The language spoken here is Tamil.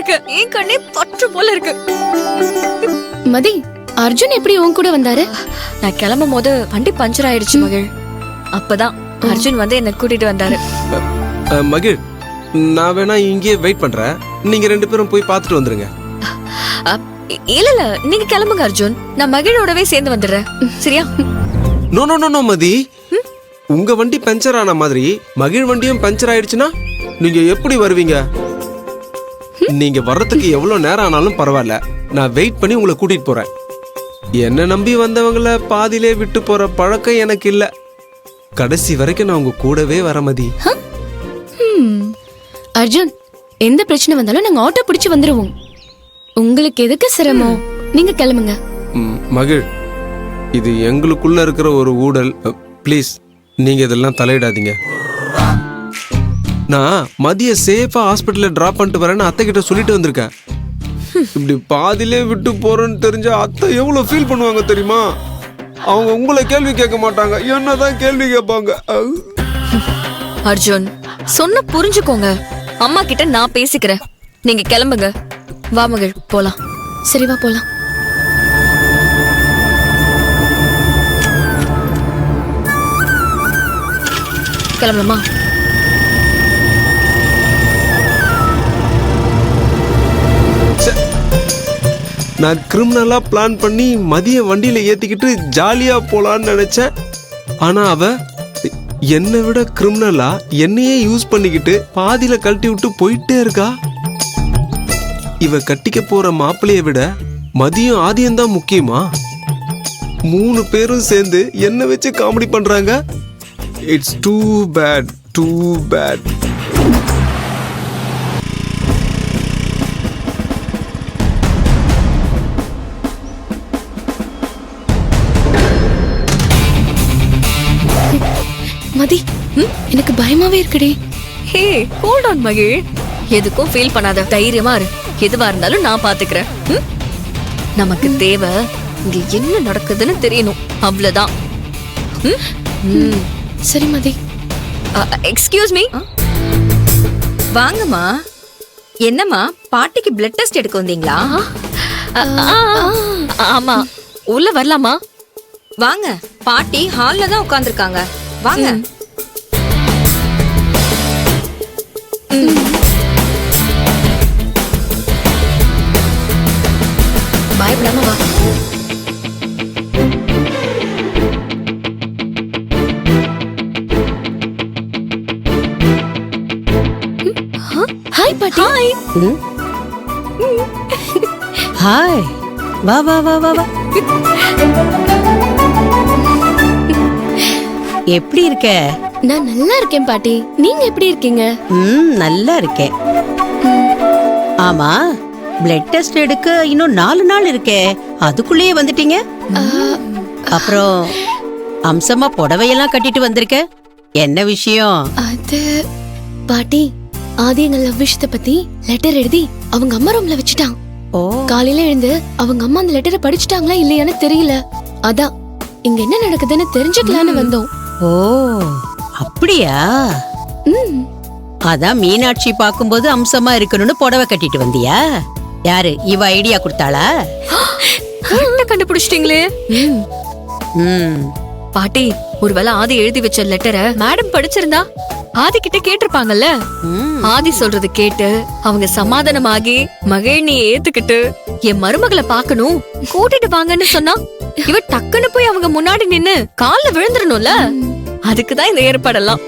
இருக்கு, என் கண்ணே பற்று போல இருக்கு. மதி, அர்ஜுன் எப்படி உன் கூட வந்தாரு? நான் கிளம்பும் போது வண்டி பஞ்சர் ஆயிடுச்சு மகிழ். அப்பதான் அர்ஜுன் வந்து என்ன கூட்டிட்டு வந்தாரு. மகிழ், நான் வேணா இங்கே வெயிட் பண்றேன், நீங்க 2 பேரும் போய் பார்த்துட்டு வந்துருங்க. இல்ல இல்ல, நீங்க கிளம்புங்க அர்ஜுன், நான் மகிழோடவே சேர்ந்து வந்துடுறேன். சரியா? நோ நோ நோ மதி, உங்க வண்டி பஞ்சர் ஆன மாதிரி மகிழ் வண்டியும் பஞ்சர் ஆயிடுச்சுன்னா நீங்க எப்படி வருவீங்க? நீங்க வர்றதுக்கு எவ்வளவு நேரம் ஆனாலும் பரவாயில்ல, நான் வெயிட் பண்ணி உங்களை கூட்டிட்டு போறேன். என்ன நம்பி வந்தவங்கள பாதியிலே விட்டு போற பழக்கம் எனக்கு இல்ல. கடைசி வரைக்கும் நான் உங்க கூடவே வர மதி. அர்ஜுன், எந்த பிரச்சனை வந்தாலும் நாங்க ஆட்டோ பிடிச்சு வந்துருவோம். உங்களுக்கு எதுக்கு சிரமம்? நீங்க கிளம்புங்க. மகிழ், இது எங்களுக்குள்ள இருக்கிற ஒரு ஊடல். ப்ளீஸ் நீங்க இதெல்லாம் தலையிடாதீங்க. நான் மதிய சேஃபா ஹாஸ்பிட்டல்ல டிராப் பண்ணிட்டு வரேன்னு அத்தை கிட்ட சொல்லிட்டு வந்திருக்கேன். இப்படி பாதியிலே விட்டு போறேன்னு தெரிஞ்சா அத்தை எவ்வளவு ஃபீல் பண்ணுவாங்க தெரியுமா? அவங்க உங்களை கேள்வி கேட்க மாட்டாங்க, என்னதான் கேள்வி கேட்பாங்க. அர்ஜுன், சொன்ன புரிஞ்சுக்கோங்க. அம்மா கிட்ட நான் பேசிக்கிறேன், நீங்க கிளம்புங்க. வா மகிழ், போலாம். சரி வா போலாம். கிளம்பலாமா? நான் கிரிமினலா பிளான் பண்ணி மதிய வண்டியில ஏத்திக்கிட்டு ஜாலியா போலான்னு நினைச்சேன். ஆனா அவ என்னை விட கிரிமினலா என்னையே யூஸ் பண்ணிக்கிட்டு பாதியில கழட்டி விட்டு போயிட்டே இருக்கா. இவ கட்டிக்க போற மாப்பிள்ளைய விட மதியம் ஆதியம் தான் முக்கியமா? 3 பேரும் சேர்ந்து என்ன வச்சு காமெடி பண்றாங்க. It's too bad, too bad. Mathi, எனக்கு பயமாவே இருக்குடி. ஹே, ஹோல்ட் ஆன் மகிழ், எதுக்கும் ஃபீல் பண்ணாத, தைரியமா இரு. எதுவா இருந்தாலும் நான் பாத்துக்கிறேன். நமக்கு தேவை இங்க என்ன நடக்குதுன்னு தெரியணும், அவ்வளவுதான். சரி மதி. Excuse me. வாங்கம்மா. என்னம்மா, பாட்டிக்கு பிளட் டெஸ்ட் எடுக்க வந்தீங்களா? ஆமா, உள்ள வரலாமா? வாங்க, பாட்டி ஹால்ல தான் உட்கார்ந்திருக்காங்க. வாங்க. பயப்படாம வா. ஹாய் பாட்டி. ஹாய். ஹாய், வா வா வா வா வா. எப்படி இருக்க? நான் நல்லா இருக்கேன் பாட்டி, நீங்க எப்படி இருக்கீங்க? நல்லா இருக்கேன். ஆமா, பிளட் டெஸ்ட் எடுக்க இன்னும் 4 நாள் இருக்கே, அதுக்குள்ளேயே வந்துட்டீங்க? அப்புறம் அம்சமா புடவையெல்லாம் கட்டிட்டு வந்திருக்க, என்ன விஷயம்? அது பாட்டி, ஆதி எங்க லவ் விஷயத்தை பத்தி லெட்டர் எழுதி அவங்க அம்மா ரூம்ல வச்சுட்டான். காலையில எழுந்து அவங்க அம்மா அந்த லெட்டரை படிச்சுட்டாங்களா இல்லையான்னு தெரியல. அதான் இங்க என்ன நடக்குதுன்னு தெரிஞ்சுக்கலான்னு வந்தோம். ஓ அப்படியா? அதான் மீனாட்சி பாக்கும்போது அம்சமா இருக்கணும்னு புடவை கட்டிட்டு வந்தியா? யாரு இவ ஐடியா கொடுத்தாளா? கரெக்டா கண்டுபிடிச்சிட்டீங்களே. பாட்டி, ஒருவேளை ஆதி எழுதி வச்ச லெட்டரை மேடம் படிச்சிருந்தா ஆதி கிட்ட கேட்டிருப்பாங்கல்ல. ஆதி சொல்றது கேட்டு அவங்க சமாதானமாகி மகிழ்னியை ஏத்துக்கிட்டு என் மருமகளை பாக்கணும் கூட்டிட்டு வாங்கன்னு சொன்னா இவ டக்குன்னு போய் அவங்க முன்னாடி நின்னு கால்ல விழுந்துடணும்ல. அதுக்குதான் இந்த ஏற்பாடெல்லாம்.